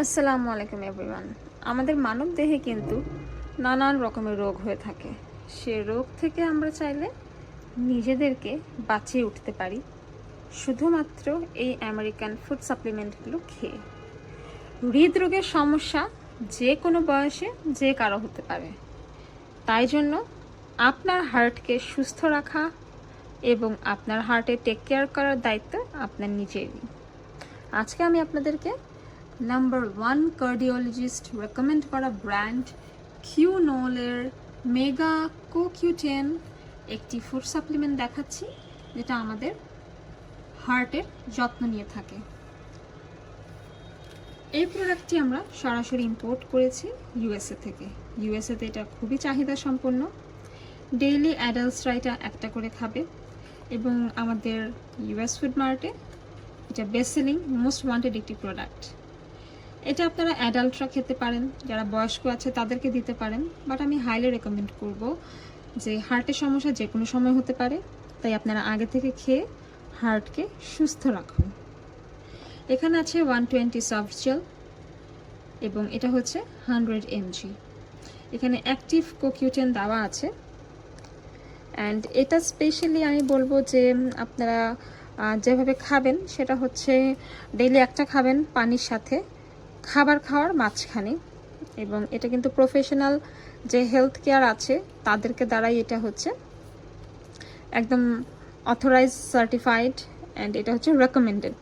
আসসালামু আলাইকুম এভরিওয়ান। আমাদের মানব দেহে কিন্তু নানান রকমের রোগ হয়ে থাকে। সে রোগ থেকে আমরা চাইলে নিজেদেরকে বাঁচিয়ে উঠতে পারি শুধুমাত্র এই আমেরিকান ফুড সাপ্লিমেন্টগুলো খেয়ে। হৃদরোগের সমস্যা যে কোনো বয়সে যে কারো হতে পারে, তাই জন্য আপনার হার্টকে সুস্থ রাখা এবং আপনার হার্টে টেক কেয়ার করার দায়িত্ব আপনার নিজেরই। আজকে আমি আপনাদেরকে নাম্বার 1 কার্ডিওলজিস্ট রেকমেন্ড করা ব্র্যান্ড কিউনলের মেগা CoQ10 একটি ফুড সাপ্লিমেন্ট দেখাচ্ছি, যেটা আমাদের হার্টের যত্ন নিয়ে থাকে। এই প্রোডাক্টটি আমরা সরাসরি ইম্পোর্ট করেছি ইউএসএ থেকে। ইউএসএতে এটা খুবই চাহিদা সম্পন্ন। ডেইলি অ্যাডাল্টসরা এটা একটা করে খাবে এবং আমাদের ইউএস ফুড মার্টে এটা বেস্ট সেলিং মোস্ট ওয়ান্টেড একটি প্রোডাক্ট। এটা আপনারা অ্যাডাল্টরা খেতে পারেন, যারা বয়স্ক আছে তাদেরকে দিতে পারেন, বাট আমি হাইলি রেকমেন্ড করব যে হার্টের সমস্যা যে কোনো সময় হতে পারে, তাই আপনারা আগে থেকে খেয়ে হার্টকে সুস্থ রাখুন। এখানে আছে 120 সফট জেল এবং এটা হচ্ছে 100 mg। এখানে অ্যাক্টিভ CoQ10 দেওয়া আছে। অ্যান্ড এটা স্পেশালি আমি বলবো যে আপনারা যেভাবে খাবেন সেটা হচ্ছে ডেইলি একটা খাবেন পানির সাথে, খাবার খাওয়ার মাঝখানে। এবং এটা কিন্তু প্রফেশনাল যে হেলথ কেয়ার আছে তাদেরকে দ্বারাই এটা হচ্ছে একদম অথরাইজ সার্টিফাইড, অ্যান্ড এটা হচ্ছে রেকমেন্ডেড।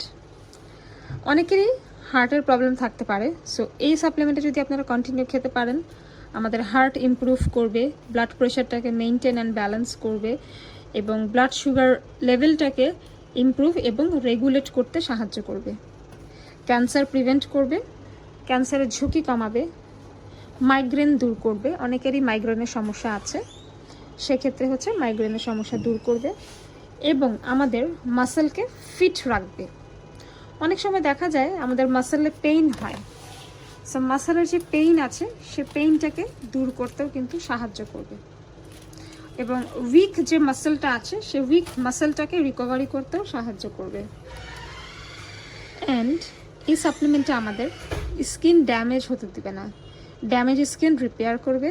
অনেকেরই হার্টের প্রবলেম থাকতে পারে, সো এই সাপ্লিমেন্টে যদি আপনারা কন্টিনিউ খেতে পারেন, আমাদের হার্ট ইমপ্রুভ করবে, ব্লাড প্রেশারটাকে মেনটেন অ্যান্ড ব্যালেন্স করবে এবং ব্লাড সুগার লেভেলটাকে ইমপ্রুভ এবং রেগুলেট করতে সাহায্য করবে, ক্যান্সার প্রিভেন্ট করবে, ক্যান্সারের ঝুঁকি কমাবে, মাইগ্রেন দূর করবে। অনেকেরই মাইগ্রেনের সমস্যা আছে, সেক্ষেত্রে হচ্ছে মাইগ্রেনের সমস্যা দূর করবে এবং আমাদের মাসেলকে ফিট রাখবে। অনেক সময় দেখা যায় আমাদের মাসেলে পেইন হয়, সো মাসেলের যে পেইন আছে সে পেইনটাকে দূর করতেও কিন্তু সাহায্য করবে এবং উইক যে মাসেলটা আছে সে উইক মাসেলটাকে রিকভারি করতেও সাহায্য করবে। অ্যান্ড এই সাপ্লিমেন্টটা আমাদের স্কিন ড্যামেজ হতে দেবে না, ড্যামেজ স্কিন রিপেয়ার করবে,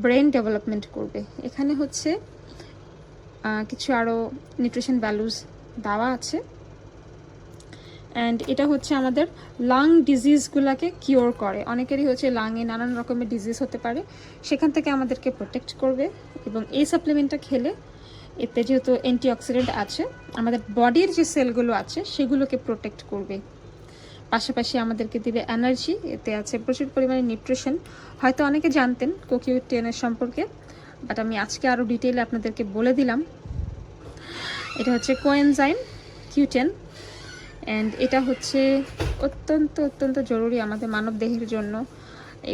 ব্রেন ডেভেলপমেন্ট করবে। এখানে হচ্ছে কিছু আরও নিউট্রিশন ভ্যালুজ দেওয়া আছে। অ্যান্ড এটা হচ্ছে আমাদের লাং ডিজিজগুলোকে কিওর করে। অনেকেরই হচ্ছে লাংয়ে নানান রকমের ডিজিজ হতে পারে, সেখান থেকে আমাদেরকে প্রোটেক্ট করবে। এবং এই সাপ্লিমেন্টটা খেলে এতে যেহেতু অ্যান্টিঅক্সিডেন্ট আছে, আমাদের বডির যে সেলগুলো আছে সেগুলোকে প্রোটেক্ট করবে, পাশাপাশি আমাদেরকে দিবে এনার্জি। এতে আছে প্রচুর পরিমাণে নিউট্রিশন। হয়তো অনেকে জানতেন CoQ10 এর সম্পর্কে, বাট আমি আজকে আরও ডিটেইলে আপনাদেরকে বলে দিলাম। এটা হচ্ছে কোএনজাইম Q10, অ্যান্ড এটা হচ্ছে অত্যন্ত জরুরি আমাদের মানব দেহের জন্য।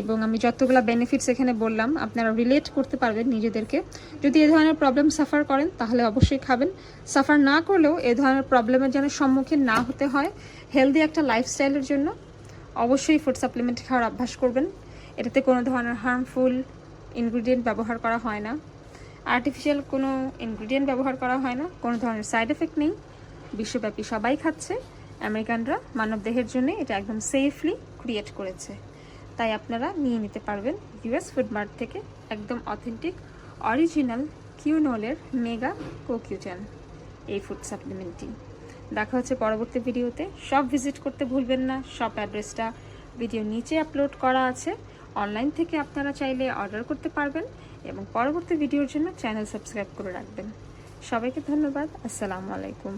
এবং আমি যতগুলো বেনিফিটস এখানে বললাম আপনারা রিলেট করতে পারবেন নিজেদেরকে। যদি এ ধরনের প্রবলেম সাফার করেন তাহলে অবশ্যই খাবেন। সাফার না করলেও এ ধরনের প্রবলেমের যেন সম্মুখীন না হতে হয়, হেলদি একটা লাইফস্টাইলের জন্য অবশ্যই ফুড সাপ্লিমেন্ট খাওয়ার অভ্যাস করবেন। এটাতে কোনো ধরনের হার্মফুল ইনগ্রিডিয়েন্ট ব্যবহার করা হয় না, আর্টিফিশিয়াল কোনো ইনগ্রিডিয়েন্ট ব্যবহার করা হয় না, কোনো ধরনের সাইড এফেক্ট নেই। বিশ্বব্যাপী সবাই খাচ্ছে, আমেরিকানরা মানব দেহের জন্য এটা একদম সেফলি ক্রিয়েট করেছে, তাই আপনারা নিয়ে নিতে পারবেন ইউএস ফুড মার্ট থেকে একদম অথেন্টিক অরিজিনাল কিউনলের মেগা CoQ10 এই ফুড সাপ্লিমেন্টটি। দেখা হচ্ছে পরবর্তী ভিডিওতে। সব ভিজিট করতে ভুলবেন না, সব অ্যাড্রেসটা ভিডিও নিচে আপলোড করা আছে। অনলাইন থেকে আপনারা চাইলে অর্ডার করতে পারবেন এবং পরবর্তী ভিডিওর জন্য চ্যানেল সাবস্ক্রাইব করে রাখবেন। সবাইকে ধন্যবাদ। আসসালামু আলাইকুম।